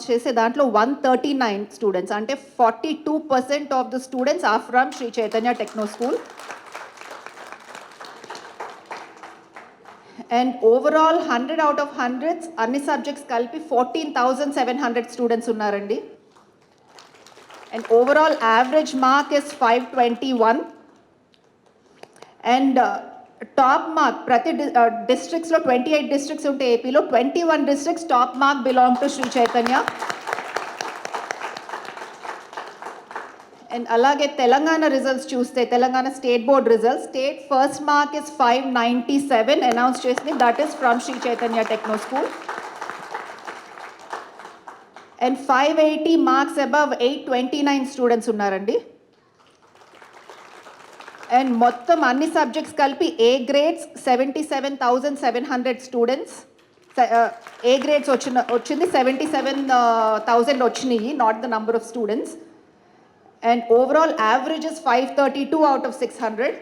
చేసే దాంట్లో 139 స్టూడెంట్స్, అంటే 42% of the students are from Sri Chaitanya techno school. And overall 100 out of 100 అన్ని సబ్జెక్ట్స్ కలిపి 14,700 స్టూడెంట్స్ ఉన్నారండి. And overall average mark is 521. And top mark ప్రతి డిస్ట్రిక్ట్స్లో 28 డిస్ట్రిక్ట్స్ ఉంటే ఏపీలో 21 districts top mark belong to Sri Chaitanya. And అలాగే తెలంగాణ రిజల్ట్స్ చూస్తే, Telangana state board results, state first mark is 597 announce చేసింది, that is from Sri Chaitanya techno school. And 580 marks above 829 students ఉన్నారండి. And మొత్తం అన్ని సబ్జెక్ట్స్ కలిపి A grades 77,700 students. A grades వచ్చింది 77,000 వచ్చినాయి, not the number of students. And overall average is 532 out of 600.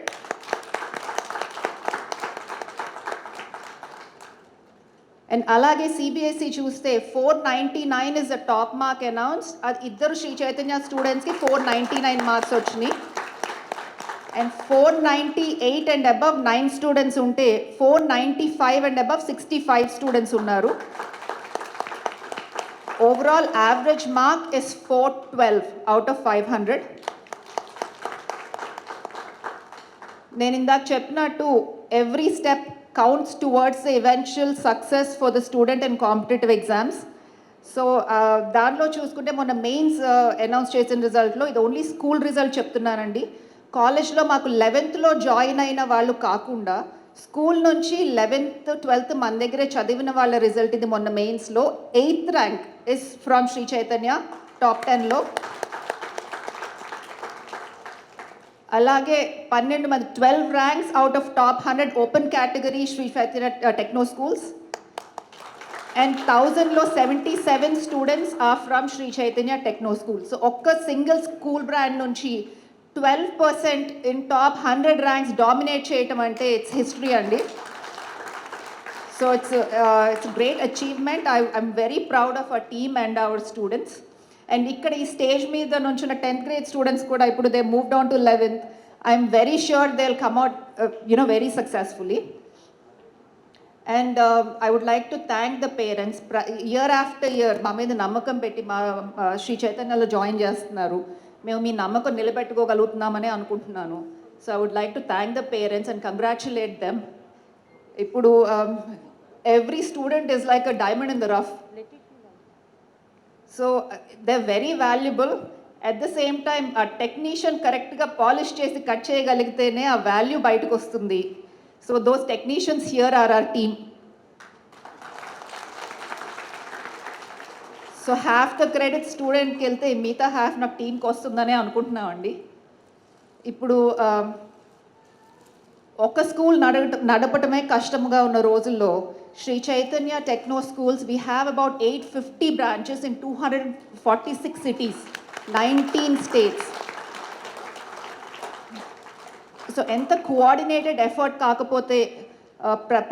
And అలాగే CBSE చూస్తే 499 is the top mark announced. అది ఇద్దరు శ్రీ చైతన్య స్టూడెంట్స్కి 499 మార్క్స్ వచ్చినాయి. అండ్ 498 అండ్ అబవ్ 9 స్టూడెంట్స్ ఉంటే 495 అండ్ అబవ్ 65 స్టూడెంట్స్ ఉన్నారు. Overall average mark is 412 out of 500. నేను ఇందాక చెప్పినట్టు every step counts towards the eventual success for the student in competitive exams. So దానిలో చూసుకుంటే మొన్న మెయిన్స్ అనౌన్స్ చేసిన రిజల్ట్లో ఇది ఓన్లీ స్కూల్ రిజల్ట్ చెప్తున్నానండి. కాలేజ్లో మాకు 11th జాయిన్ అయిన వాళ్ళు కాకుండా స్కూల్ నుంచి 11th 12th మన దగ్గరే చదివిన వాళ్ళ రిజల్ట్ ఇది మొన్న మెయిన్స్లో. 8th rank is from Sri Chaitanya top 10లో. అలాగే 12 మంది 12 ranks out of top 100 open category Sri Chaitanya techno schools. And 1000లో 77 students are from Sri Chaitanya techno school. So ఒక్క సింగిల్ స్కూల్ బ్రాండ్ నుంచి 12% ఇన్ టాప్ 100 ర్యాంక్స్ డామినేట్ చేయటం అంటే ఇట్స్ హిస్టరీ అండి. So it's great achievement. I'm very proud of our team and our students. And ఇక్కడ ఈ stage మీద నుంచిన 10th grade students కూడా ఇప్పుడు they move down to 11th. I'm very sure they will come out very successfully. And I would like to thank the parents. Year after year మా మీద నమ్మకం పెట్టి మా శ్రీ చైతన్యలో జాయిన్ చేస్తున్నారు. మేము మీ నమ్మకం నిలబెట్టుకోగలుగుతున్నామని అనుకుంటున్నాను. So I would like to thank the parents and congratulate them. ఇప్పుడు every student is like a diamond in the rough. So they very valuable. At the same time ఆ టెక్నీషియన్ కరెక్ట్గా పాలిష్ చేసి cut చేయగలిగితేనే ఆ value బయటకు వస్తుంది. So those technicians here are our team. So half the credit స్టూడెంట్కి వెళ్తే మిగతా హాఫ్ నాకు టీంకి వస్తుందనే అనుకుంటున్నామండి. ఇప్పుడు ఒక స్కూల్ నడపటమే కష్టంగా ఉన్న రోజుల్లో Sri Chaitanya techno schools we have about 850 branches in 246 cities, 19 states. So ఎంత కోఆర్డినేటెడ్ ఎఫర్ట్ కాకపోతే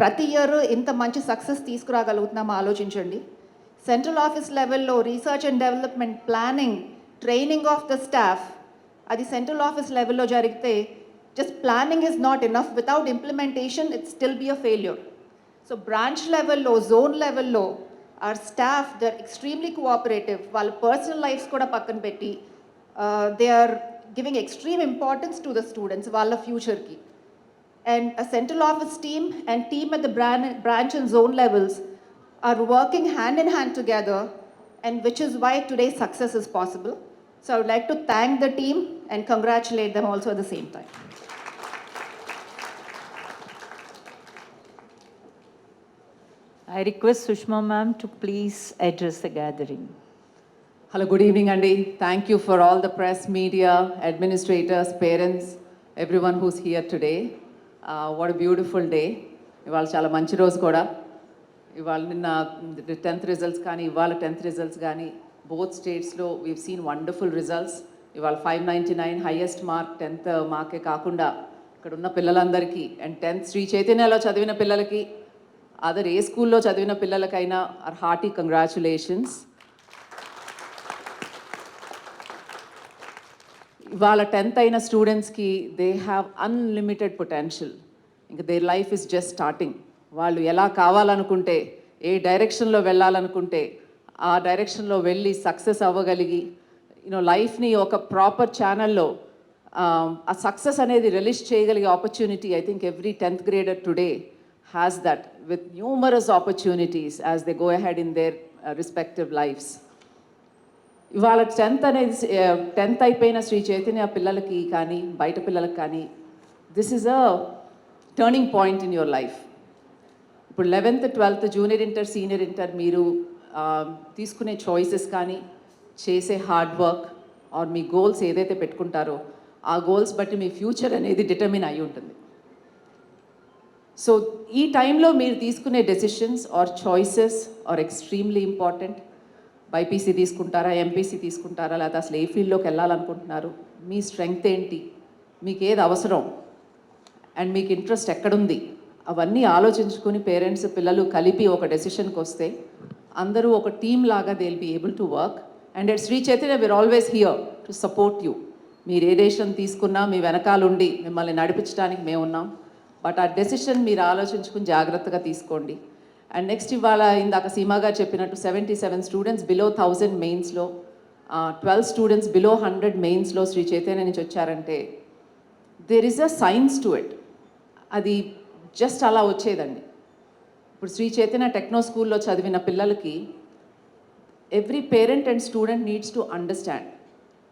ప్రతి ఇయర్ ఇంత మంచి సక్సెస్ తీసుకురాగలుగుతున్నామో ఆలోచించండి. సెంట్రల్ ఆఫీస్ లెవెల్లో research and development, planning, training of the staff అది సెంట్రల్ ఆఫీస్ లెవెల్లో జరిగితే just planning is not enough. Without implementation it still be a failure. So branch లెవెల్లో, జోన్ లెవెల్లో or staff they are extremely cooperative. వాళ్ళ personal lives కూడా పక్కన పెట్టి they are giving extreme importance to the students వాళ్ళ ఫ్యూచర్కి. And a central office team and team at the branch and zone levels are working hand in hand together, and which is why today's success is possible. So I would like to thank the team and congratulate them also at the same time. I request Sushma ma'am to please address the gathering. Hello, good evening, Andy. Thank you for all the press, media, administrators, parents, everyone who's here today. What a beautiful day. ఇవాళ చాలా మంచి రోజు కూడా. ఇవాళ నిన్న 10th results కానీ ఇవాళ 10th results కానీ బోత్ స్టేట్స్లో వీవ్ సీన్ వండర్ఫుల్ రిజల్ట్స్. ఇవాళ 599 హైయెస్ట్ మార్క్ 10th మార్కే కాకుండా ఇక్కడ ఉన్న పిల్లలందరికీ అండ్ 10th శ్రీ చైతన్యలో చదివిన పిల్లలకి, అదర్ ఏ స్కూల్లో చదివిన పిల్లలకైనా ఆర్ హార్టీ కంగ్రాచులేషన్స్. ఇవాళ 10th అయిన స్టూడెంట్స్కి దే హ్యావ్ అన్లిమిటెడ్ పొటెన్షియల్. ఇంకా their life is just starting. వాళ్ళు ఎలా కావాలనుకుంటే, ఏ డైరెక్షన్లో వెళ్ళాలనుకుంటే ఆ డైరెక్షన్లో వెళ్ళి సక్సెస్ అవ్వగలిగి లైఫ్ని ఒక ప్రాపర్ ఛానల్లో ఆ సక్సెస్ అనేది రిలీజ్ చేయగలిగే opportunity I think every 10th grader today has that with numerous opportunities as they go ahead in their respective lifes. ఇవాళ 10th అయిపోయిన శ్రీ చైతన్య పిల్లలకి కానీ బయట పిల్లలకి కానీ this is a turning point in your life. ఇప్పుడు 11th 12th junior inter senior inter మీరు తీసుకునే చాయిసెస్ కానీ చేసే hard work or me goals ఏదైతే పెట్టుకుంటారో ఆ గోల్స్ బట్టి మీ ఫ్యూచర్ అనేది డిటర్మిన్ అయి ఉంటుంది. సో ఈ టైంలో మీరు తీసుకునే decisions or choices are extremely important. BiPC తీసుకుంటారా, ఎంపీసీ తీసుకుంటారా, లేదా అసలు ఏ ఫీల్డ్లోకి వెళ్ళాలనుకుంటున్నారు, మీ స్ట్రెంగ్త్ ఏంటి, మీకు ఏది అవసరం అండ్ మీకు ఇంట్రెస్ట్ ఎక్కడుంది, అవన్నీ ఆలోచించుకుని పేరెంట్స్ పిల్లలు కలిపి ఒక డెసిషన్కి వస్తే అందరూ ఒక టీమ్ లాగా they will be able to work. And at Sri Chaitanya we are always here to support you. మీరు ఏ డెసిషన్ తీసుకున్నా మీ వెనకాలండి మిమ్మల్ని నడిపించడానికి మేము ఉన్నాం. బట్ ఆ డెసిషన్ మీరు ఆలోచించుకుని జాగ్రత్తగా తీసుకోండి. అండ్ నెక్స్ట్ ఇవాళ ఇందాక సీమాగా చెప్పినట్టు 77 స్టూడెంట్స్ బిలో 1000 మెయిన్స్లో, 12 స్టూడెంట్స్ బిలో 100 మెయిన్స్లో శ్రీ చైతన్య నుంచి వచ్చారంటే there is a science to it. అది జస్ట్ అలా వచ్చేదండి. ఇప్పుడు శ్రీ చైతన్య టెక్నో స్కూల్లో చదివిన పిల్లలకి every parent and student needs to understand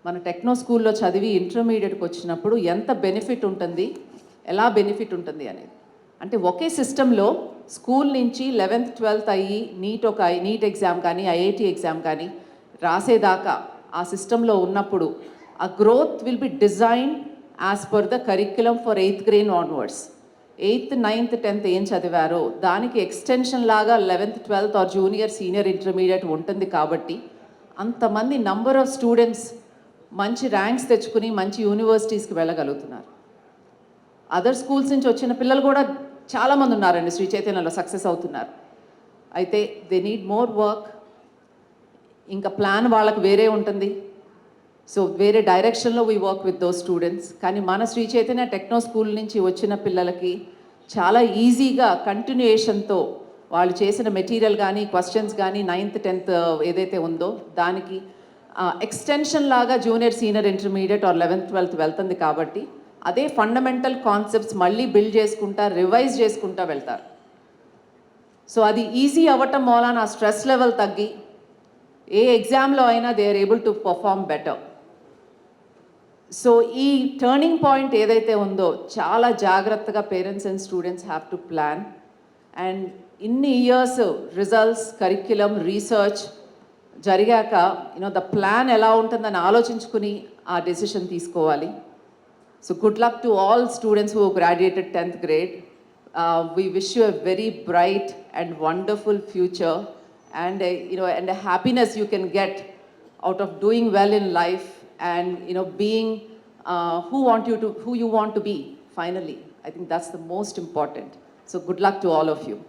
మన టెక్నో స్కూల్లో చదివి ఇంటర్మీడియట్కి వచ్చినప్పుడు ఎంత బెనిఫిట్ ఉంటుంది, ఎలా బెనిఫిట్ ఉంటుంది అనేది. అంటే ఒకే సిస్టంలో స్కూల్ నుంచి 11th 12th అయ్యి నీట్ ఎగ్జామ్ కానీ ఐఐటి ఎగ్జామ్ కానీ రాసేదాకా ఆ సిస్టంలో ఉన్నప్పుడు ఆ growth will be design as per the curriculum for 8th grade onwards. 8th 9th 10th ఏం చదివారో దానికి ఎక్స్టెన్షన్ లాగా 11th 12th are junior senior intermediate ఉంటుంది. కాబట్టి అంతమంది నంబర్ ఆఫ్ స్టూడెంట్స్ మంచి ర్యాంక్స్ తెచ్చుకుని మంచి యూనివర్సిటీస్కి వెళ్ళగలుగుతున్నారు. అదర్ స్కూల్స్ నుంచి వచ్చిన పిల్లలు కూడా చాలామంది ఉన్నారండి శ్రీ చైతన్యలో సక్సెస్ అవుతున్నారు. అయితే దే నీడ్ మోర్ వర్క్. ఇంకా ప్లాన్ వాళ్ళకి వేరే ఉంటుంది. సో వేరే డైరెక్షన్లో we work with those students. కానీ మన శ్రీ చైతన్య టెక్నో స్కూల్ నుంచి వచ్చిన పిల్లలకి చాలా ఈజీగా కంటిన్యూయేషన్తో వాళ్ళు చేసిన మెటీరియల్ కానీ క్వశ్చన్స్ కానీ 9th 10th ఏదైతే ఉందో దానికి ఎక్స్టెన్షన్ లాగా junior senior intermediate or 11th 12th వెళ్తుంది. కాబట్టి అదే ఫండమెంటల్ కాన్సెప్ట్స్ మళ్ళీ బిల్డ్ చేసుకుంటా రివైజ్ చేసుకుంటా వెళ్తారు. సో అది ఈజీ అవ్వటం మూలాన ఆ స్ట్రెస్ లెవెల్ తగ్గి ఏ ఎగ్జామ్లో అయినా they are able to perform better. So ఈ టర్నింగ్ పాయింట్ ఏదైతే ఉందో చాలా జాగ్రత్తగా parents and students have to plan. And ఇన్ని ఇయర్స్ రిజల్ట్స్ కరిక్యులం రీసెర్చ్ జరిగాక ద ప్లాన్ ఎలా ఉంటుందని ఆలోచించుకుని ఆ డెసిషన్ తీసుకోవాలి. So good luck to all students who have graduated 10th grade. We wish you a very bright and wonderful future and and a happiness you can get out of doing well in life and being who you want to be finally. I think that's the most important. So good luck to all of you.